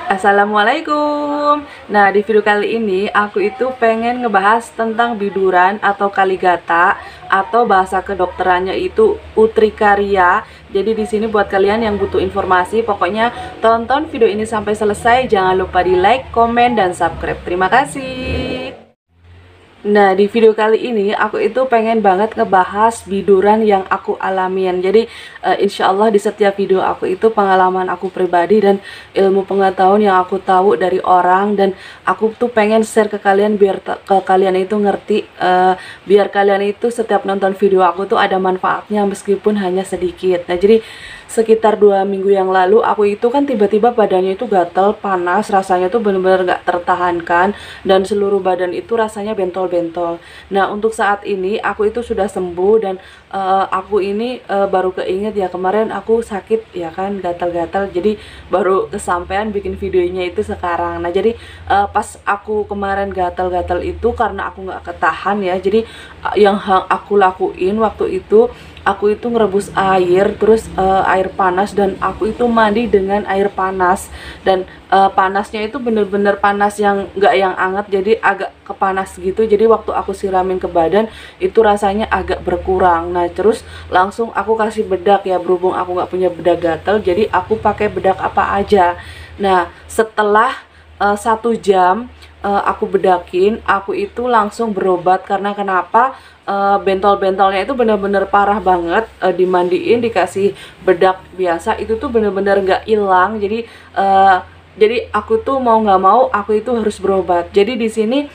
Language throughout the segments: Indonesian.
Assalamualaikum. Nah, di video kali ini aku itu pengen ngebahas tentang biduran atau kaligata atau bahasa kedokterannya itu utrikaria. Jadi di sini buat kalian yang butuh informasi, pokoknya tonton video ini sampai selesai. Jangan lupa di like, komen, dan subscribe. Terima kasih. Nah, di video kali ini aku itu pengen banget ngebahas biduran yang aku alamin. Jadi insya Allah di setiap video aku itu pengalaman aku pribadi dan ilmu pengetahuan yang aku tahu dari orang, dan aku tuh pengen share ke kalian biar ke kalian itu ngerti, biar kalian itu setiap nonton video aku tuh ada manfaatnya meskipun hanya sedikit. Nah, jadi sekitar 2 minggu yang lalu aku itu kan tiba-tiba badannya itu gatal, panas, rasanya tuh bener-bener gak tertahankan, dan seluruh badan itu rasanya bentol-bentol. Nah, untuk saat ini aku itu sudah sembuh, dan aku ini baru keinget ya, kemarin aku sakit ya kan, gatal-gatal, jadi baru kesampaian bikin videonya itu sekarang. Nah, jadi pas aku kemarin gatal-gatal itu karena aku nggak ketahan ya, jadi yang aku lakuin waktu itu, aku itu ngerebus air, terus air panas, dan aku itu mandi dengan air panas, dan panasnya itu bener-bener panas yang nggak yang hangat, jadi agak kepanas gitu. Jadi waktu aku siramin ke badan itu rasanya agak berkurang. Nah, terus langsung aku kasih bedak ya, berhubung aku nggak punya bedak gatel, jadi aku pakai bedak apa aja. Nah, setelah 1 jam aku bedakin, aku itu langsung berobat. Karena kenapa? Bentol-bentolnya itu bener-bener parah banget. Dimandiin, dikasih bedak biasa, itu tuh bener-bener nggak hilang. Jadi aku tuh mau nggak mau aku itu harus berobat. Jadi di sini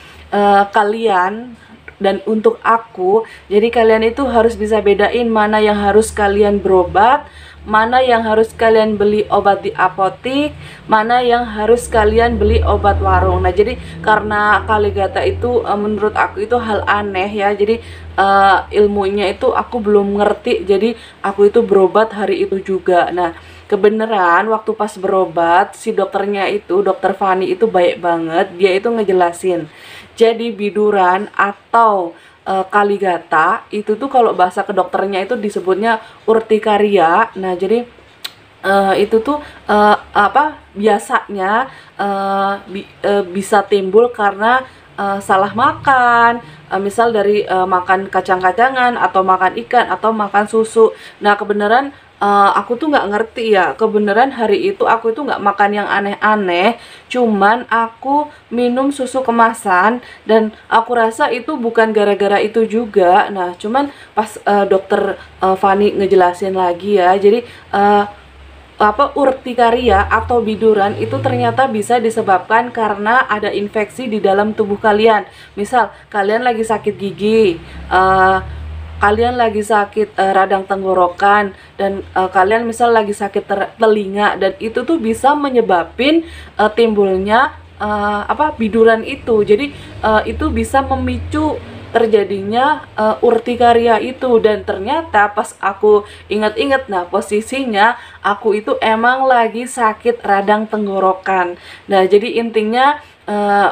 kalian dan untuk aku, jadi kalian itu harus bisa bedain mana yang harus kalian berobat, mana yang harus kalian beli obat di apotik, mana yang harus kalian beli obat warung. Nah, jadi karena kaligata itu menurut aku itu hal aneh ya, jadi ilmunya itu aku belum ngerti, jadi aku itu berobat hari itu juga. Nah, kebenaran waktu pas berobat, si dokternya itu, dokter Fani itu baik banget, dia itu ngejelasin. Jadi biduran atau kaligata itu tuh kalau bahasa kedokternya itu disebutnya urtikaria. Nah, jadi itu tuh biasanya bisa timbul karena salah makan, misal dari makan kacang-kacangan atau makan ikan atau makan susu. Nah, kebenaran aku tuh nggak ngerti ya, kebenaran hari itu aku itu nggak makan yang aneh-aneh, cuman aku minum susu kemasan, dan aku rasa itu bukan gara-gara itu juga. Nah, cuman pas dokter Fani ngejelasin lagi ya, jadi urtikaria atau biduran itu ternyata bisa disebabkan karena ada infeksi di dalam tubuh kalian. Misal kalian lagi sakit gigi, kalian lagi sakit radang tenggorokan, dan kalian misal lagi sakit telinga, dan itu tuh bisa menyebabin timbulnya biduran itu. Jadi itu bisa memicu terjadinya urtikaria itu. Dan ternyata pas aku inget-inget, nah posisinya aku itu emang lagi sakit radang tenggorokan. Nah, jadi intinya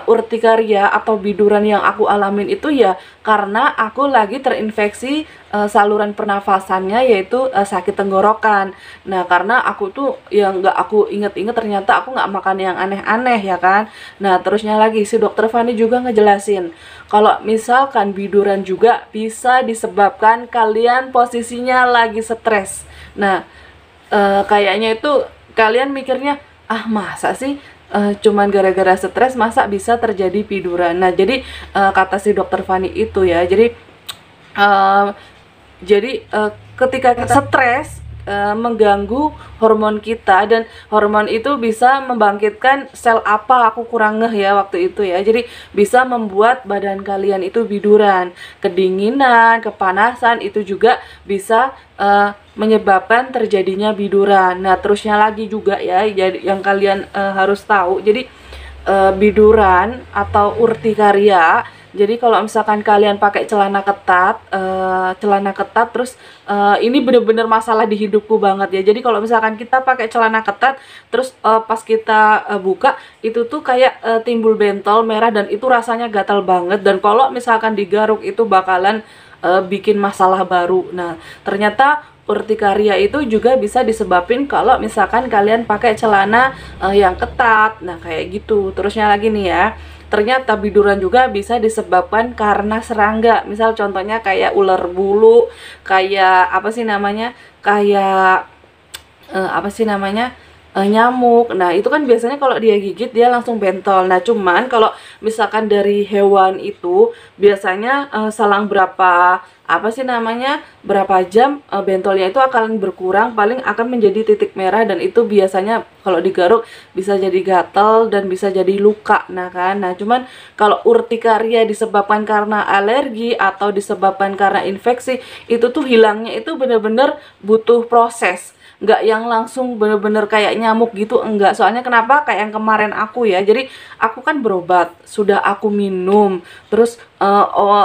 urtikaria atau biduran yang aku alamin itu ya karena aku lagi terinfeksi saluran pernafasannya, yaitu sakit tenggorokan. Nah, karena aku tuh yang nggak aku inget-inget, ternyata aku nggak makan yang aneh-aneh ya kan. Nah, terusnya lagi si dokter Fani juga ngejelasin kalau misalkan biduran juga bisa disebabkan kalian posisinya lagi stres. Nah, kayaknya itu kalian mikirnya, ah masa sih cuman gara-gara stres masa bisa terjadi biduran. Nah, jadi kata si dokter Fani itu ya, jadi uh, ketika kita stres mengganggu hormon kita, dan hormon itu bisa membangkitkan sel apa, aku kurang ngeh ya waktu itu ya, jadi bisa membuat badan kalian itu biduran, kedinginan, kepanasan, itu juga bisa menyebabkan terjadinya biduran. Nah, terusnya lagi juga ya, jadi yang kalian harus tahu, jadi biduran atau urtikaria, jadi kalau misalkan kalian pakai celana ketat, terus ini bener-bener masalah di hidupku banget ya. Jadi kalau misalkan kita pakai celana ketat, terus pas kita buka itu tuh kayak timbul bentol merah, dan itu rasanya gatal banget. Dan kalau misalkan digaruk itu bakalan bikin masalah baru. Nah, ternyata urtikaria itu juga bisa disebabin kalau misalkan kalian pakai celana yang ketat. Nah, kayak gitu. Terusnya lagi nih ya. Ternyata biduran juga bisa disebabkan karena serangga. Misal contohnya kayak ular bulu, kayak apa sih namanya? Kayak nyamuk. Nah, itu kan biasanya kalau dia gigit dia langsung bentol. Nah, cuman kalau misalkan dari hewan itu biasanya selang berapa jam bentolnya itu akan berkurang, paling akan menjadi titik merah, dan itu biasanya kalau digaruk bisa jadi gatal dan bisa jadi luka. Nah kan, cuman kalau urtikaria disebabkan karena alergi atau disebabkan karena infeksi, itu tuh hilangnya itu bener-bener butuh proses, nggak yang langsung bener-bener kayak nyamuk gitu, enggak. Soalnya kenapa, kayak yang kemarin aku ya, jadi aku kan berobat, sudah aku minum, terus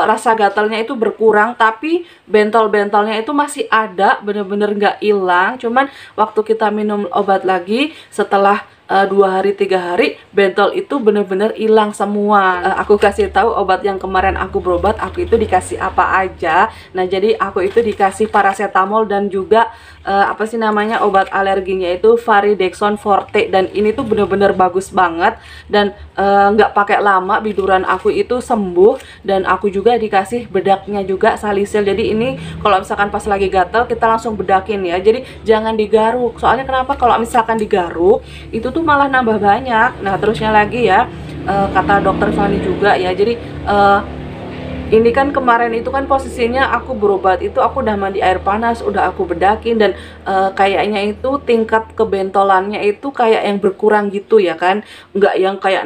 rasa gatalnya itu berkurang, tapi bentol-bentolnya itu masih ada, bener-bener nggak hilang. Cuman waktu kita minum obat lagi setelah 2 hari 3 hari, bentol itu bener-bener hilang semua. Aku kasih tahu obat yang kemarin aku berobat, aku itu dikasih apa aja. Nah, jadi aku itu dikasih paracetamol dan juga obat alerginya itu Varidexon Forte, dan ini tuh bener-bener bagus banget, dan nggak pakai lama biduran aku itu sembuh. Dan aku juga dikasih bedaknya juga salisil. Jadi ini kalau misalkan pas lagi gatal kita langsung bedakin ya, jadi jangan digaruk. Soalnya kenapa, kalau misalkan digaruk itu tuh malah nambah banyak. Nah, terusnya lagi ya, kata dokter Fani juga ya, jadi ini kan kemarin itu kan posisinya aku berobat itu aku udah mandi air panas, udah aku bedakin, dan kayaknya itu tingkat kebentolannya itu kayak yang berkurang gitu ya kan, nggak yang kayak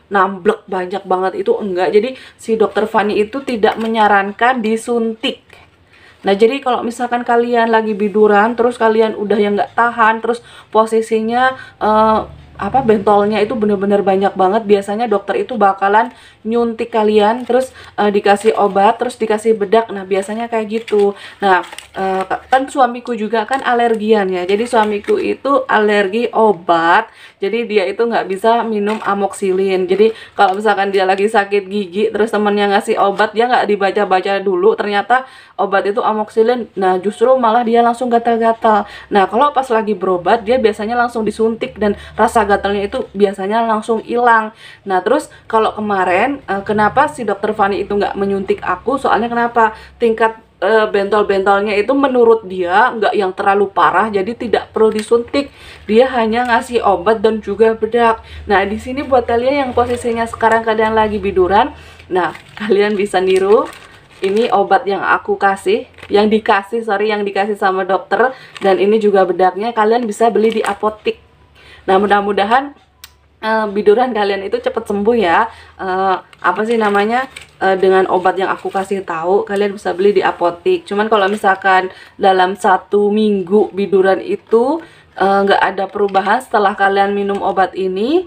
namblek banyak banget, itu enggak. Jadi si dokter Fani itu tidak menyarankan disuntik. Nah, jadi kalau misalkan kalian lagi biduran terus kalian udah yang nggak tahan, terus posisinya bentolnya itu bener-bener banyak banget, biasanya dokter itu bakalan nyuntik kalian, terus dikasih obat, terus dikasih bedak. Nah, biasanya kayak gitu. Nah, kan suamiku juga kan alergian ya, jadi suamiku itu alergi obat, jadi dia itu nggak bisa minum amoxicillin. Jadi kalau misalkan dia lagi sakit gigi terus temennya ngasih obat, dia nggak dibaca-baca dulu, ternyata obat itu amoxicillin. Nah, justru malah dia langsung gatal-gatal. Nah, kalau pas lagi berobat dia biasanya langsung disuntik, dan rasa gatalnya itu biasanya langsung hilang. Nah, terus kalau kemarin kenapa si dokter Fani itu nggak menyuntik aku, soalnya kenapa, tingkat bentol-bentolnya itu menurut dia nggak yang terlalu parah, jadi tidak perlu disuntik. Dia hanya ngasih obat dan juga bedak. Nah, di sini buat kalian yang posisinya sekarang kalian lagi biduran, nah kalian bisa niru. Ini obat yang aku kasih, yang dikasih sama dokter, dan ini juga bedaknya kalian bisa beli di apotik. Nah, mudah-mudahan biduran kalian itu cepat sembuh ya. Dengan obat yang aku kasih tahu, kalian bisa beli di apotik. Cuman kalau misalkan dalam 1 minggu biduran itu nggak ada perubahan setelah kalian minum obat ini,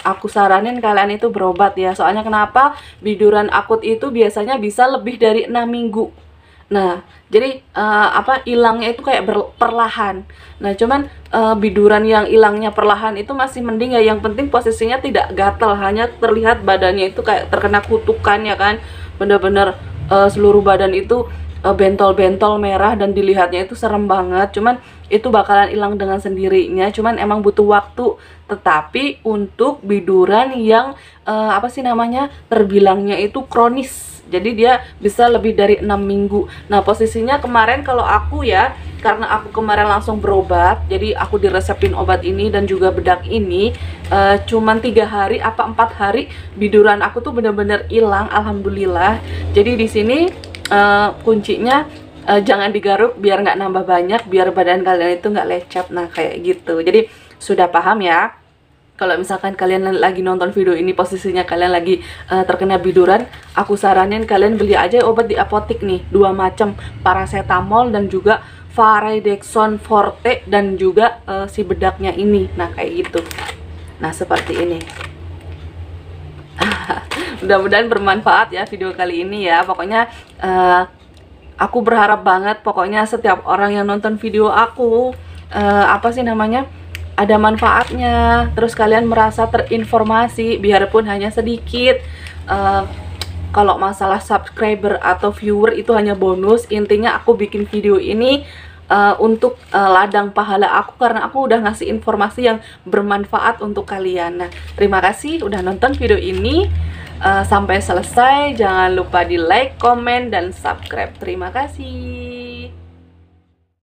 aku saranin kalian itu berobat ya. Soalnya kenapa, biduran akut itu biasanya bisa lebih dari 6 minggu. Nah, jadi hilangnya itu kayak perlahan. Nah, cuman biduran yang hilangnya perlahan itu masih mending ya. Yang penting posisinya tidak gatal, hanya terlihat badannya itu kayak terkena kutukan ya kan. Bener-bener seluruh badan itu bentol-bentol merah, dan dilihatnya itu serem banget. Cuman itu bakalan hilang dengan sendirinya, cuman emang butuh waktu. Tetapi untuk biduran yang terbilangnya itu kronis, jadi dia bisa lebih dari 6 minggu. Nah, posisinya kemarin kalau aku ya, karena aku kemarin langsung berobat, jadi aku diresepin obat ini dan juga bedak ini, cuman 3 hari apa 4 hari biduran aku tuh bener-bener hilang, alhamdulillah. Jadi di sini kuncinya jangan digaruk biar nggak nambah banyak, biar badan kalian itu nggak lecet. Nah, kayak gitu. Jadi sudah paham ya. Kalau misalkan kalian lagi nonton video ini posisinya kalian lagi terkena biduran, aku saranin kalian beli aja obat di apotik nih, 2 macam, paracetamol dan juga Varidexon Forte, dan juga si bedaknya ini. Nah, kayak gitu. Nah, seperti ini. Mudah-mudahan bermanfaat ya video kali ini ya. Pokoknya aku berharap banget pokoknya setiap orang yang nonton video aku ada manfaatnya, terus kalian merasa terinformasi biarpun hanya sedikit. Kalau masalah subscriber atau viewer itu hanya bonus, intinya aku bikin video ini untuk ladang pahala aku, karena aku udah ngasih informasi yang bermanfaat untuk kalian. Nah, terima kasih udah nonton video ini sampai selesai. Jangan lupa di like, komen, dan subscribe. Terima kasih.